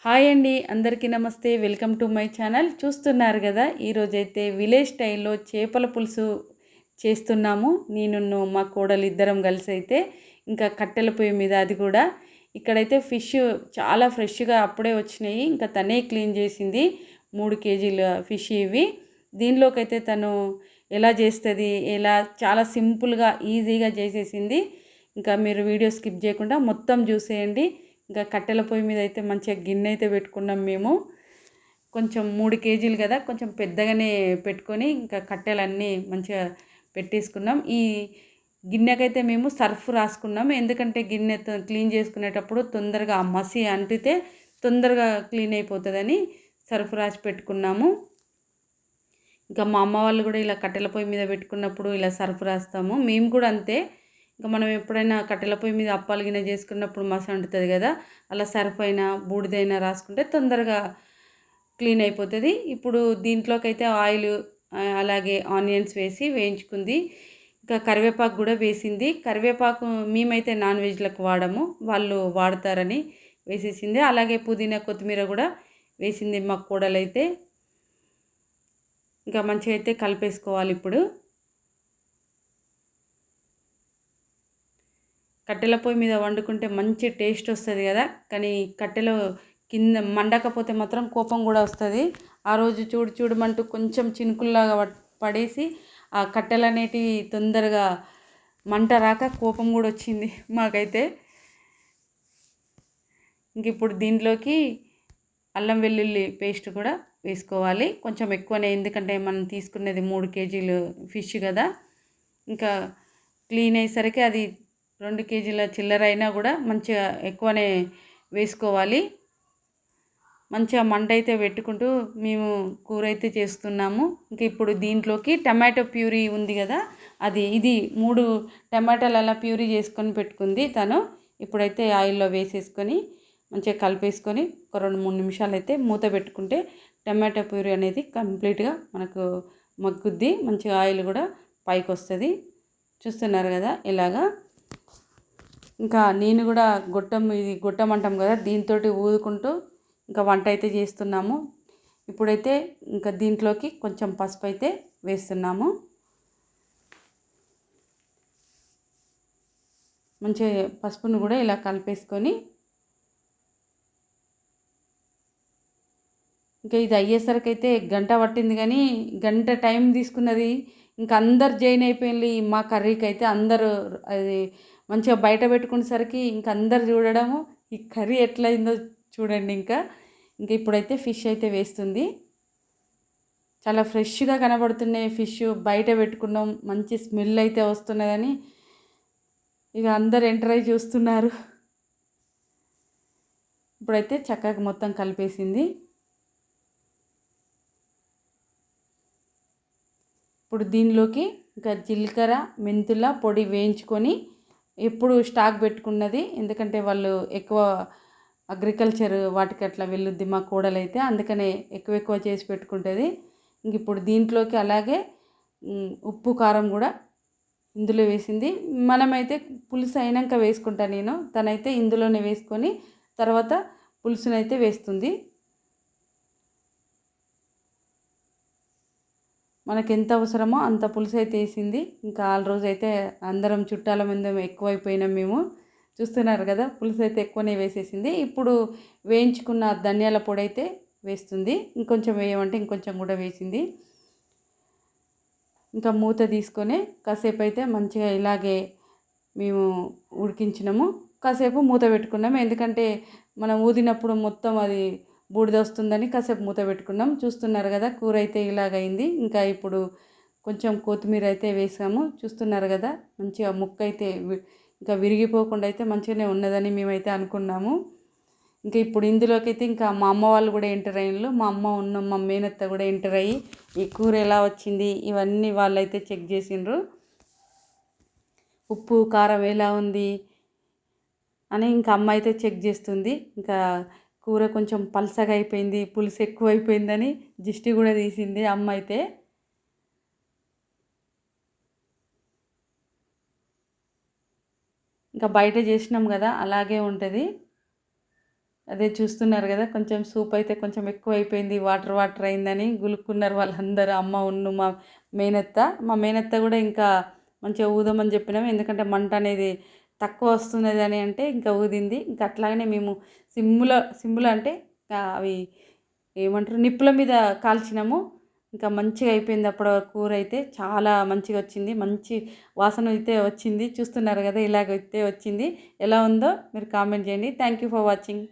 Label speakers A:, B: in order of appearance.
A: Hi అండి, అందరికీ నమస్తే. Welcome to my channel. చూస్తున్నారు కదా, ఈరోజైతే విలేజ్ స్టైల్లో చేపల పులుసు చేస్తున్నాము. నేను మా కోడలు ఇద్దరం కలిసి అయితే ఇంకా కట్టెల పొయ్యి మీద, అది కూడా ఇక్కడైతే ఫిష్ చాలా ఫ్రెష్గా అప్పుడే వచ్చినాయి. ఇంకా తనే క్లీన్ చేసింది. 3 కేజీల ఫిష్ ఇవి. దీనిలోకైతే తను ఎలా చేస్తుంది, ఎలా చాలా సింపుల్గా ఈజీగా చేసేసింది. ఇంకా మీరు వీడియో స్కిప్ చేయకుండా మొత్తం చూసేయండి. ఇంకా కట్టెల పొయ్యి మీద అయితే మంచిగా గిన్నె అయితే పెట్టుకున్నాం మేము. కొంచెం 3 కేజీలు కదా, కొంచెం పెద్దగానే పెట్టుకొని ఇంకా కట్టెలన్నీ మంచిగా పెట్టేసుకున్నాం. ఈ గిన్నెకైతే మేము సర్ఫ్ రాసుకున్నాం. ఎందుకంటే గిన్నె క్లీన్ చేసుకునేటప్పుడు తొందరగా ఆ మసి అంటితే తొందరగా క్లీన్ అయిపోతుందని సర్ఫ్ రాసి పెట్టుకున్నాము. ఇంకా మా అమ్మ వాళ్ళు కూడా ఇలా కట్టెల పొయ్యి మీద పెట్టుకున్నప్పుడు ఇలా సర్ఫ్ రాస్తాము. మేము కూడా అంతే. ఇంకా మనం ఎప్పుడైనా కట్టెల పొయ్యి మీద అప్పాలు గిన్నె చేసుకున్నప్పుడు మసి అంటుతుంది కదా, అలా సర్ఫ్ అయినా బూడిదైనా రాసుకుంటే తొందరగా క్లీన్ అయిపోతుంది. ఇప్పుడు దీంట్లోకి అయితే ఆయిల్ అలాగే ఆనియన్స్ వేసి వేయించుకుంది. ఇంకా కరివేపాకు కూడా వేసింది. కరివేపాకు మేమైతే నాన్ వెజ్లకు వాడము, వాళ్ళు వాడతారని వేసేసింది. అలాగే పుదీనా కొత్తిమీర కూడా వేసింది మా కోడలైతే. ఇంకా మంచిగా అయితే కలిపేసుకోవాలి. ఇప్పుడు కట్టెల పొయ్యి మీద వండుకుంటే మంచి టేస్ట్ వస్తుంది కదా, కానీ కట్టెలో కింద మండకపోతే మాత్రం కోపం కూడా వస్తుంది. ఆ రోజు చూడమంటూ కొంచెం చినుకుల్లాగా పడేసి ఆ కట్టెలు అనేటివి తొందరగా మంట రాక కోపం కూడా వచ్చింది మాకైతే. ఇంక ఇప్పుడు దీంట్లోకి అల్లం వెల్లుల్లి పేస్ట్ కూడా వేసుకోవాలి. కొంచెం ఎక్కువనే, ఎందుకంటే మనం తీసుకునేది 3 కేజీలు ఫిష్ కదా. ఇంకా క్లీన్ అయ్యేసరికి అది 2 కేజీల చిల్లర అయినా కూడా మంచిగా ఎక్కువనే వేసుకోవాలి. మంచిగా మంట అయితే పెట్టుకుంటూ మేము కూర అయితే చేస్తున్నాము. ఇంక ఇప్పుడు దీంట్లోకి టమాటో ప్యూరీ ఉంది కదా, ఇది 3 టమాటాలు అలా ప్యూరీ చేసుకొని పెట్టుకుంది తను. ఇప్పుడైతే ఆయిల్లో వేసేసుకొని మంచిగా కలిపేసుకొని ఒక 2-3 నిమిషాలు అయితే మూత పెట్టుకుంటే టమాటో ప్యూరీ అనేది కంప్లీట్గా మనకు మగ్గుద్ది. మంచిగా ఆయిల్ కూడా పైకి వస్తుంది. చూస్తున్నారు కదా ఇలాగా. ఇంకా నేను కూడా గొట్టం అంటాం కదా, దీంతో ఊదుకుంటూ ఇంకా వంట అయితే చేస్తున్నాము. ఇప్పుడైతే ఇంకా దీంట్లోకి కొంచెం పసుపు అయితే వేస్తున్నాము. మంచిగా పసుపును కూడా ఇలా కలిపేసుకొని ఇంకా ఇది అయ్యేసరికి అయితే గంట పట్టింది, కానీ గంట టైం తీసుకున్నది. ఇంకా అందరు జాయిన్ అయిపోయింది మా కర్రీకి అయితే. అందరూ అది మంచిగా బయట పెట్టుకునేసరికి ఇంకా అందరు చూడడము ఈ కర్రీ ఎట్లయిందో చూడండి. ఇంకా ఇప్పుడైతే ఫిష్ అయితే వేస్తుంది. చాలా ఫ్రెష్గా కనబడుతున్నాయి ఫిష్. బయట పెట్టుకున్నాం, మంచి స్మెల్ అయితే వస్తున్నదని ఇక అందరు ఎంటర్ అయ్యి చూస్తున్నారు. ఇప్పుడైతే చక్కగా మొత్తం కలిపేసింది. ఇప్పుడు దీనిలోకి ఇంకా జీలకర్ర మెంతుల పొడి వేయించుకొని ఎప్పుడు స్టాక్ పెట్టుకున్నది, ఎందుకంటే వాళ్ళు ఎక్కువ అగ్రికల్చర్ వాటికి అట్లా వెళ్ళుద్ది మా కోడలైతే, అందుకనే ఎక్కువ చేసి పెట్టుకుంటుంది. ఇంక ఇప్పుడు దీంట్లోకి అలాగే ఉప్పు కారం కూడా ఇందులో వేసింది. మనమైతే పులుసు అయినాక వేసుకుంటా నేను, తనైతే ఇందులోనే వేసుకొని తర్వాత పులుసునైతే వేస్తుంది. మనకు ఎంత అవసరమో అంత పులుసు అయితే వేసింది. ఇంకా ఆ రోజు అయితే అందరం చుట్టాల మంది ఎక్కువైపోయినాం మేము. చూస్తున్నారు కదా, పులుసు అయితే ఎక్కువనే వేసేసింది. ఇప్పుడు వేయించుకున్న ధనియాల పొడి అయితే వేస్తుంది. ఇంకొంచెం వేయమంటే ఇంకొంచెం కూడా వేసింది. ఇంకా మూత తీసుకొని కాసేపు అయితే మంచిగా ఇలాగే మేము ఉడికించినాము. కాసేపు మూత పెట్టుకున్నాము, ఎందుకంటే మనం ఊదినప్పుడు మొత్తం అది బూడిద వస్తుందని కాసేపు మూత పెట్టుకున్నాం. చూస్తున్నారు కదా, కూర అయితే ఇలాగైంది. ఇంకా ఇప్పుడు కొంచెం కొత్తిమీర అయితే వేసాము. చూస్తున్నారు కదా, మంచిగా ముక్క అయితే ఇంకా విరిగిపోకుండా అయితే మంచిగానే ఉన్నదని మేమైతే అనుకున్నాము. ఇంకా ఇప్పుడు ఇందులోకి అయితే ఇంకా మా అమ్మ వాళ్ళు కూడా ఎంటర్ అయ్యారు. మా అమ్మ మా మేనత్త కూడా ఎంటర్ అయ్యి ఈ కూర ఎలా వచ్చింది ఇవన్నీ వాళ్ళైతే చెక్ చేసిండ్రు. ఉప్పు కారం ఎలా ఉంది అని ఇంకా అమ్మ అయితే చెక్ చేస్తుంది. ఇంకా కూర కొంచెం పలసగా అయిపోయింది, పులుసు ఎక్కువ అయిపోయిందని దిష్టి కూడా తీసింది అమ్మ అయితే. ఇంకా బయట చేసినాం కదా, అలాగే ఉంటుంది. అదే చూస్తున్నారు కదా, కొంచెం సూప్ అయితే కొంచెం ఎక్కువ అయిపోయింది, వాటర్ వాటర్ అయిందని గులుక్కున్నారు వాళ్ళందరూ. అమ్మ ఉన్ను మా మేనత్త. మా మేనత్త కూడా ఇంకా మంచిగా ఊదమని చెప్పినాము, ఎందుకంటే మంట అనేది తక్కువ వస్తున్నది అని అంటే ఇంకా ఊదింది. ఇంకా అట్లాగనే మేము సిమ్ములో అంటే అవి ఏమంటారు నిప్పుల మీద కాల్చినాము. ఇంకా మంచిగా అయిపోయింది. అప్పుడు కూర అయితే చాలా మంచిగా వచ్చింది, మంచి వాసన అయితే వచ్చింది. చూస్తున్నారు కదా, ఇలాగైతే వచ్చింది. ఎలా ఉందో మీరు కామెంట్ చేయండి. Thank you for watching.